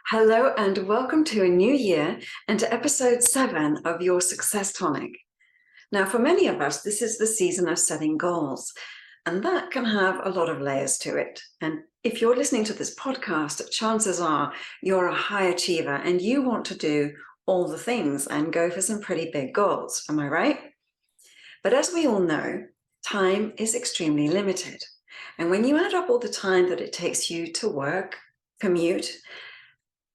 Hello and welcome to a new year and to episode 7 of your Success Tonic. Now, for many of us, this is the season of setting goals, and that can have a lot of layers to it. And if you're listening to this podcast, chances are you're a high achiever and you want to do all the things and go for some pretty big goals. Am I right? But as we all know, time is extremely limited. And when you add up all the time that it takes you to work, commute,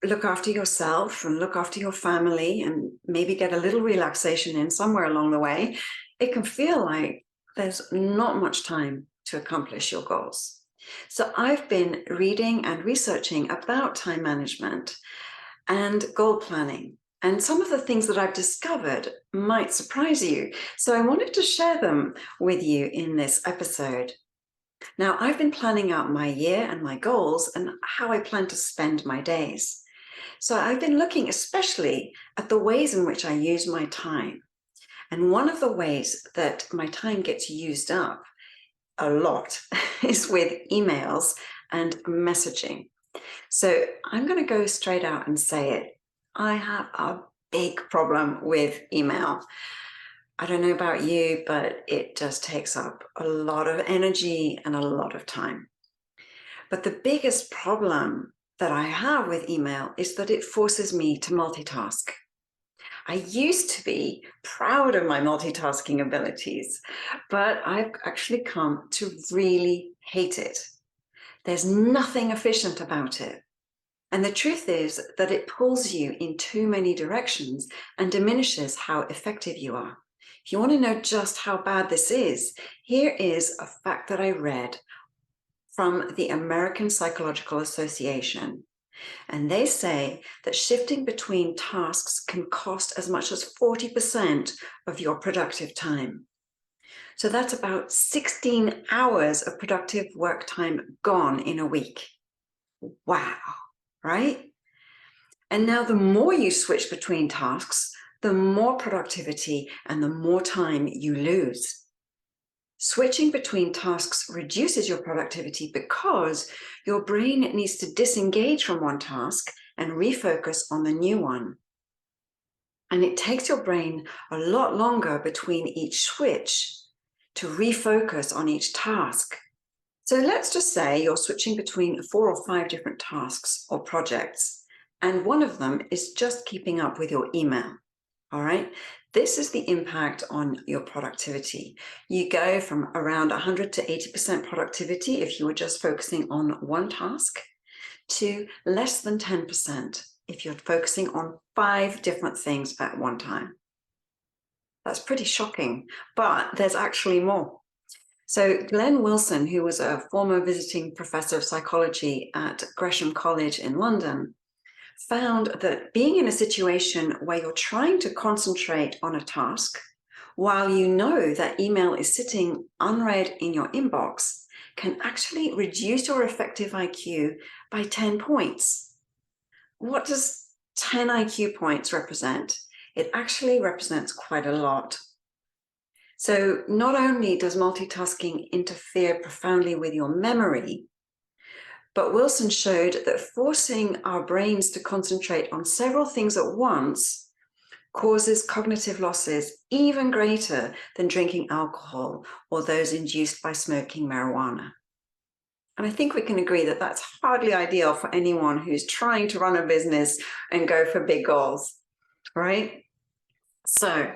look after yourself and look after your family and maybe get a little relaxation in somewhere along the way, it can feel like there's not much time to accomplish your goals. So I've been reading and researching about time management and goal planning. And some of the things that I've discovered might surprise you. So I wanted to share them with you in this episode. Now, I've been planning out my year and my goals and how I plan to spend my days. So I've been looking especially at the ways in which I use my time. And one of the ways that my time gets used up a lot is with emails and messaging. So I'm going to go straight out and say it. I have a big problem with email. I don't know about you, but it just takes up a lot of energy and a lot of time. But the biggest problem that I have with email is that it forces me to multitask. I used to be proud of my multitasking abilities, but I've actually come to really hate it. There's nothing efficient about it. And the truth is that it pulls you in too many directions and diminishes how effective you are. If you want to know just how bad this is, here is a fact that I read from the American Psychological Association. And they say that shifting between tasks can cost as much as 40% of your productive time. So that's about 16 hours of productive work time gone in a week. Wow, right? And now the more you switch between tasks, the more productivity and the more time you lose. Switching between tasks reduces your productivity because your brain needs to disengage from one task and refocus on the new one. And it takes your brain a lot longer between each switch to refocus on each task. So let's just say you're switching between 4 or 5 different tasks or projects, and one of them is just keeping up with your email. All right, this is the impact on your productivity. You go from around 100 to 80% productivity if you were just focusing on one task to less than 10% if you're focusing on 5 different things at one time. That's pretty shocking, but there's actually more. So Glenn Wilson, who was a former visiting professor of psychology at Gresham College in London, found that being in a situation where you're trying to concentrate on a task while you know that email is sitting unread in your inbox can actually reduce your effective IQ by 10 points. What does 10 IQ points represent? It actually represents quite a lot. So not only does multitasking interfere profoundly with your memory, but Wilson showed that forcing our brains to concentrate on several things at once causes cognitive losses even greater than drinking alcohol or those induced by smoking marijuana. And I think we can agree that that's hardly ideal for anyone who's trying to run a business and go for big goals, right? So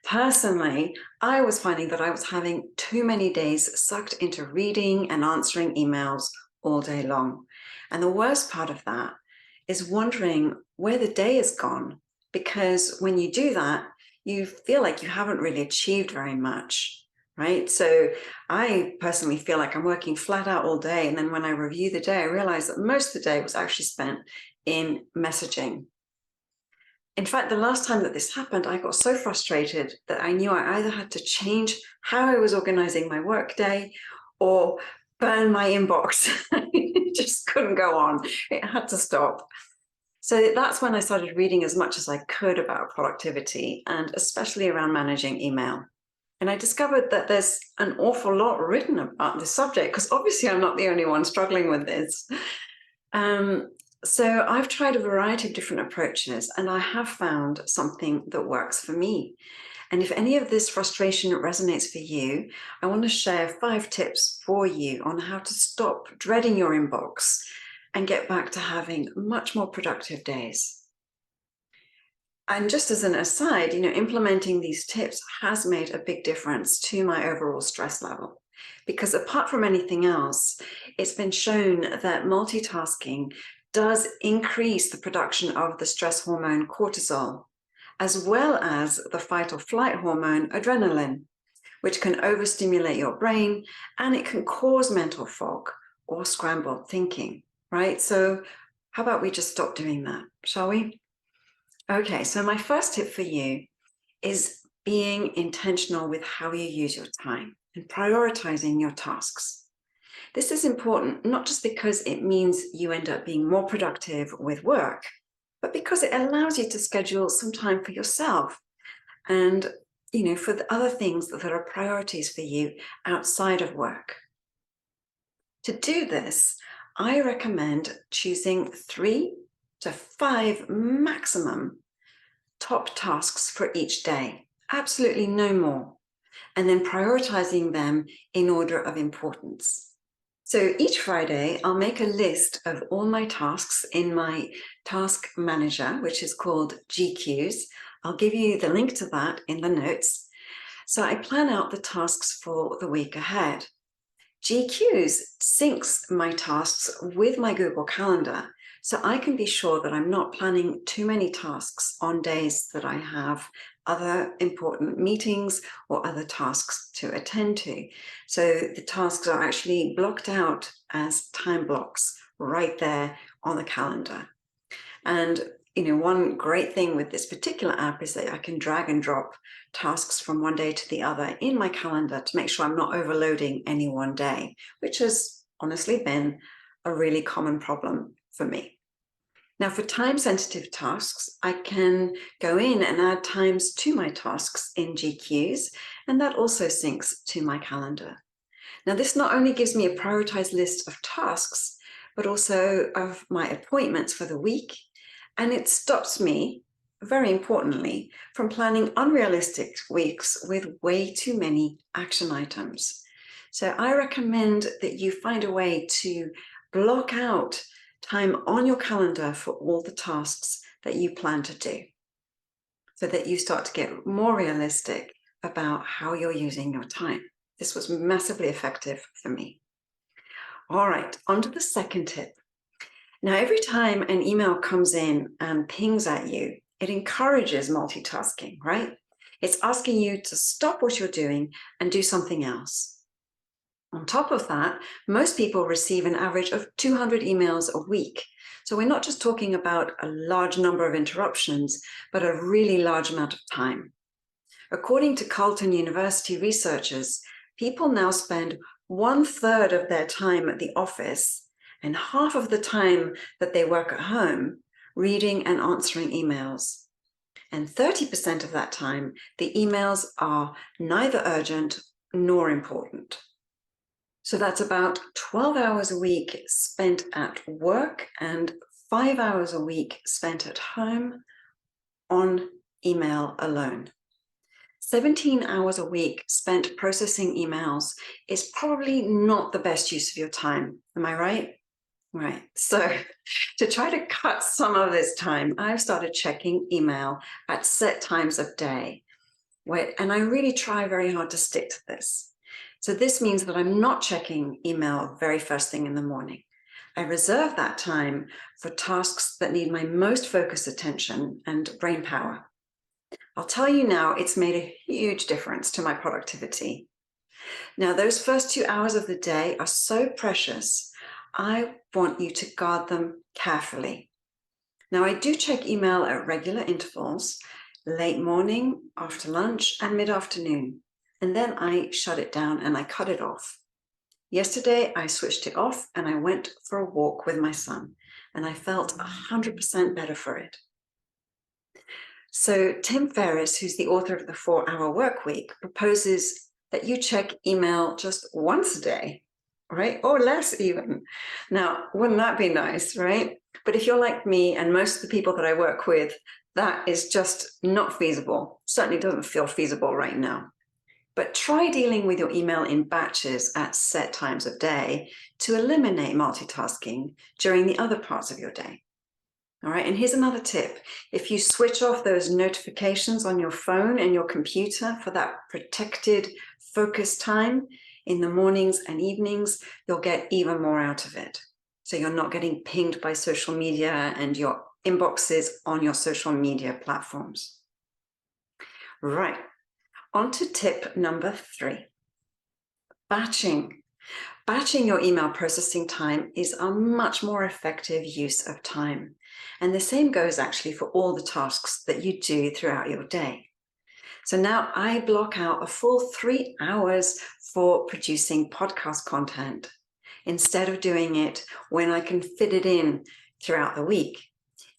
personally, I was finding that I was having too many days sucked into reading and answering emails all day long. And the worst part of that is wondering where the day has gone, because when you do that, you feel like you haven't really achieved very much, right? So I personally feel like I'm working flat out all day. And then when I review the day, I realize that most of the day was actually spent in messaging. In fact, the last time that this happened, I got so frustrated that I knew I either had to change how I was organizing my workday or burn my inbox. It just couldn't go on. It had to stop. So that's when I started reading as much as I could about productivity, and especially around managing email. And I discovered that there's an awful lot written about this subject, because obviously I'm not the only one struggling with this. So I've tried a variety of different approaches, and I have found something that works for me. And if any of this frustration resonates for you, I want to share 5 tips for you on how to stop dreading your inbox and get back to having much more productive days. And just as an aside, implementing these tips has made a big difference to my overall stress level. Because apart from anything else, it's been shown that multitasking does increase the production of the stress hormone cortisol, as well as the fight or flight hormone adrenaline, which can overstimulate your brain and it can cause mental fog or scrambled thinking, right? So how about we just stop doing that, shall we? Okay, so my first tip for you is being intentional with how you use your time and prioritizing your tasks. This is important not just because it means you end up being more productive with work, but because it allows you to schedule some time for yourself and for the other things that are priorities for you outside of work. To do this, I recommend choosing 3 to 5 maximum top tasks for each day, absolutely no more, and then prioritizing them in order of importance. So each Friday, I'll make a list of all my tasks in my task manager, which is called GQueues. I'll give you the link to that in the notes. So I plan out the tasks for the week ahead. GQueues syncs my tasks with my Google Calendar, so I can be sure that I'm not planning too many tasks on days that I have other important meetings or other tasks to attend to. So the tasks are actually blocked out as time blocks right there on the calendar. And one great thing with this particular app is that I can drag and drop tasks from one day to the other in my calendar to make sure I'm not overloading any one day, which has honestly been a really common problem for me. Now, for time-sensitive tasks, I can go in and add times to my tasks in GQueues, and that also syncs to my calendar. Now, this not only gives me a prioritized list of tasks, but also of my appointments for the week, and it stops me, very importantly, from planning unrealistic weeks with way too many action items. So I recommend that you find a way to block out time on your calendar for all the tasks that you plan to do, so that you start to get more realistic about how you're using your time. This was massively effective for me. All right, on to the second tip. Now, every time an email comes in and pings at you, it encourages multitasking, right? It's asking you to stop what you're doing and do something else. On top of that, most people receive an average of 200 emails a week. So we're not just talking about a large number of interruptions, but a really large amount of time. According to Carleton University researchers, people now spend 1/3 of their time at the office and half of the time that they work at home reading and answering emails. And 30% of that time, the emails are neither urgent nor important. So that's about 12 hours a week spent at work and 5 hours a week spent at home on email alone. 17 hours a week spent processing emails is probably not the best use of your time. Am I right? Right. So to try to cut some of this time, I've started checking email at set times of day. And I really try very hard to stick to this. So this means that I'm not checking email very first thing in the morning. I reserve that time for tasks that need my most focused attention and brain power. I'll tell you now, it's made a huge difference to my productivity. Now, those first 2 hours of the day are so precious. I want you to guard them carefully. Now, I do check email at regular intervals, late morning, after lunch, and mid-afternoon. And then I shut it down and I cut it off. Yesterday, I switched it off and I went for a walk with my son, and I felt 100% better for it. So Tim Ferriss, who's the author of the 4-Hour Workweek, proposes that you check email just once a day. right? Or less even. Now, wouldn't that be nice, right? But if you're like me and most of the people that I work with, that is just not feasible. Certainly doesn't feel feasible right now. But try dealing with your email in batches at set times of day to eliminate multitasking during the other parts of your day. All right, and here's another tip. If you switch off those notifications on your phone and your computer for that protected focus time in the mornings and evenings, you'll get even more out of it. So you're not getting pinged by social media and your inboxes on your social media platforms. Right, on to tip number 3. Batching. Batching your email processing time is a much more effective use of time. And the same goes actually for all the tasks that you do throughout your day. So now I block out a full 3 hours for producing podcast content instead of doing it when I can fit it in throughout the week.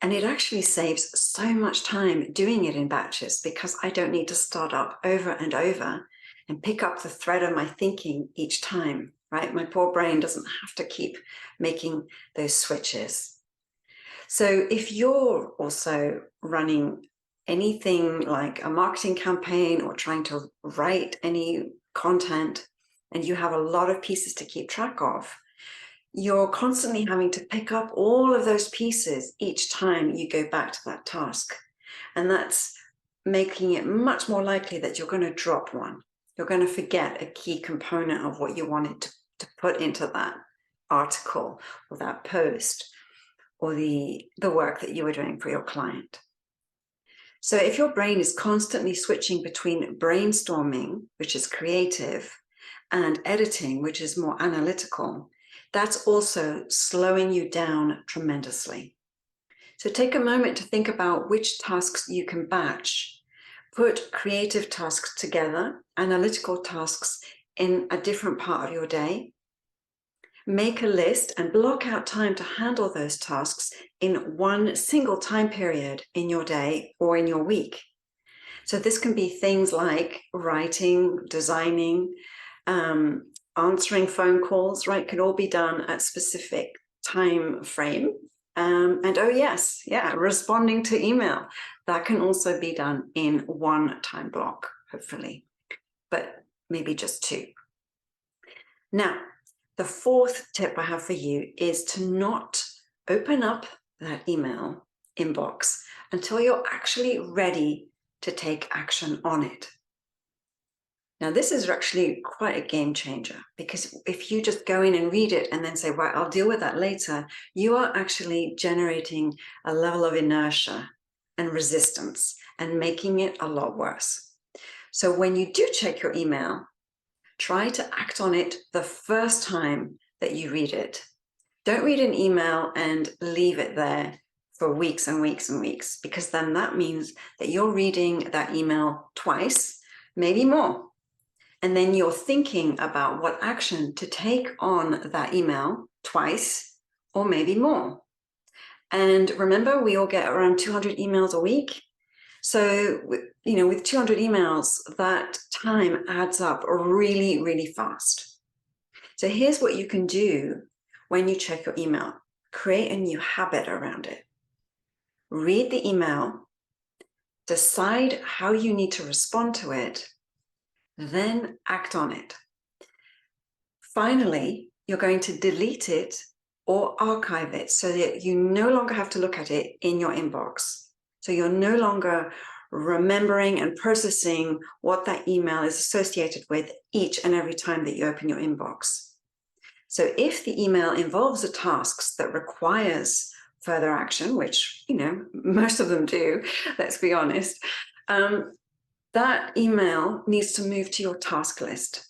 And it actually saves so much time doing it in batches because I don't need to start up over and over and pick up the thread of my thinking each time, right? My poor brain doesn't have to keep making those switches. So if you're also running anything like a marketing campaign or trying to write any content and you have a lot of pieces to keep track of, you're constantly having to pick up all of those pieces each time you go back to that task. And that's making it much more likely that you're going to drop one. You're going to forget a key component of what you wanted to put into that article or that post or the work that you were doing for your client. So if your brain is constantly switching between brainstorming, which is creative, and editing, which is more analytical, that's also slowing you down tremendously. So take a moment to think about which tasks you can batch. Put creative tasks together, analytical tasks in a different part of your day. Make a list and block out time to handle those tasks in one single time period in your day or in your week. So this can be things like writing, designing, answering phone calls, right? Can all be done at specific time frame. And oh yes, yeah, responding to email. That can also be done in one time block, hopefully, but maybe just 2. Now, the 4th tip I have for you is to not open up that email inbox until you're actually ready to take action on it. Now, this is actually quite a game changer because if you just go in and read it and then say, right, I'll deal with that later, you are actually generating a level of inertia and resistance and making it a lot worse. So when you do check your email, try to act on it the first time that you read it. Don't read an email and leave it there for weeks and weeks and weeks, because then that means that you're reading that email twice, maybe more. And then you're thinking about what action to take on that email twice or maybe more. And remember, we all get around 200 emails a week. So, with 200 emails, that time adds up really, really fast. So here's what you can do when you check your email. Create a new habit around it. Read the email, decide how you need to respond to it, then act on it. Finally, you're going to delete it or archive it so that you no longer have to look at it in your inbox. So you're no longer remembering and processing what that email is associated with each and every time that you open your inbox. So if the email involves a task that requires further action, which, most of them do, let's be honest, that email needs to move to your task list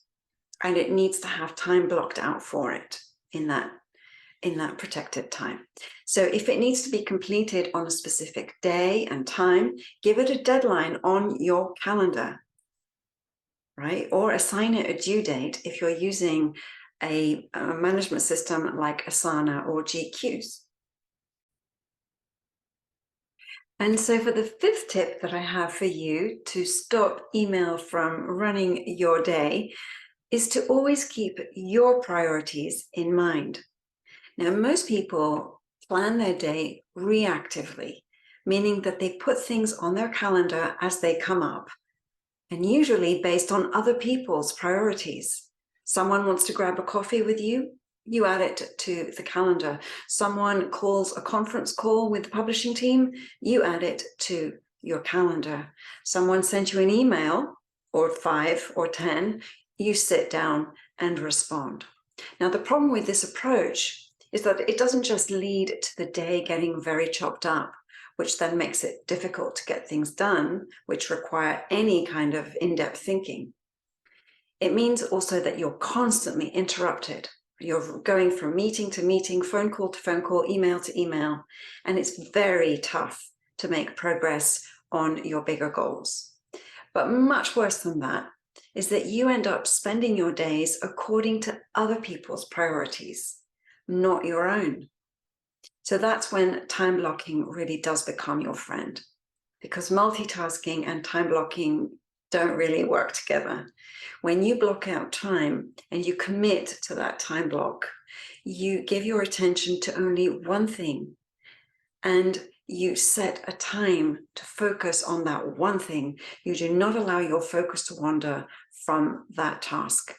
and it needs to have time blocked out for it in that protected time. So if it needs to be completed on a specific day and time, give it a deadline on your calendar, right? Or assign it a due date if you're using a management system like Asana or GQueues. And so for the 5th tip that I have for you to stop email from running your day, is to always keep your priorities in mind. Now, most people plan their day reactively, meaning that they put things on their calendar as they come up, and usually based on other people's priorities. Someone wants to grab a coffee with you, you add it to the calendar. Someone calls a conference call with the publishing team, you add it to your calendar. Someone sent you an email, or 5 or 10, you sit down and respond. Now, the problem with this approach is that it doesn't just lead to the day getting very chopped up, which then makes it difficult to get things done, which require any kind of in-depth thinking. It means also that you're constantly interrupted. You're going from meeting to meeting, phone call to phone call, email to email, and it's very tough to make progress on your bigger goals. But much worse than that is that you end up spending your days according to other people's priorities, not your own. So that's when time blocking really does become your friend, because multitasking and time blocking don't really work together. When you block out time and you commit to that time block, you give your attention to only one thing, and you set a time to focus on that one thing. You do not allow your focus to wander from that task.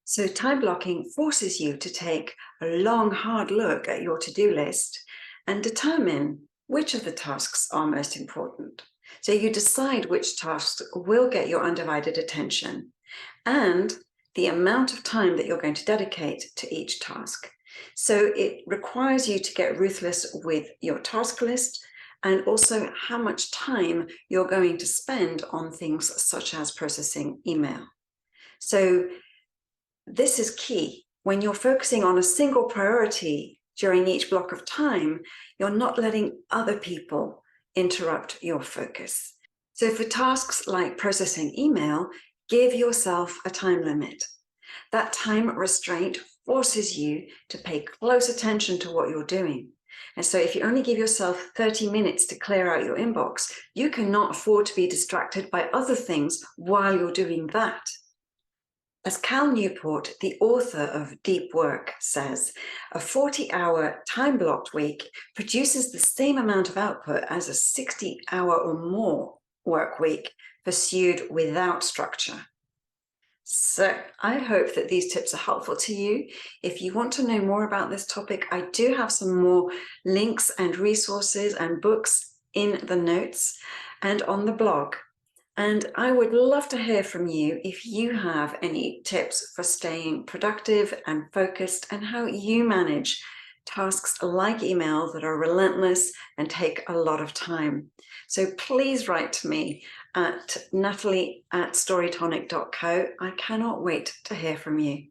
So time blocking forces you to take a long, hard look at your to-do list and determine which of the tasks are most important. So you decide which tasks will get your undivided attention and the amount of time that you're going to dedicate to each task. So it requires you to get ruthless with your task list and also how much time you're going to spend on things such as processing email. So this is key. When you're focusing on a single priority during each block of time, you're not letting other people interrupt your focus. So for tasks like processing email, give yourself a time limit. That time restraint forces you to pay close attention to what you're doing. And so if you only give yourself 30 minutes to clear out your inbox, you cannot afford to be distracted by other things while you're doing that. As Cal Newport, the author of Deep Work, says, a 40-hour time-blocked week produces the same amount of output as a 60-hour or more work week pursued without structure. So I hope that these tips are helpful to you. If you want to know more about this topic, I do have some more links and resources and books in the notes and on the blog. And I would love to hear from you if you have any tips for staying productive and focused and how you manage tasks like email that are relentless and take a lot of time. So please write to me at natalie@storytonic.co. I cannot wait to hear from you.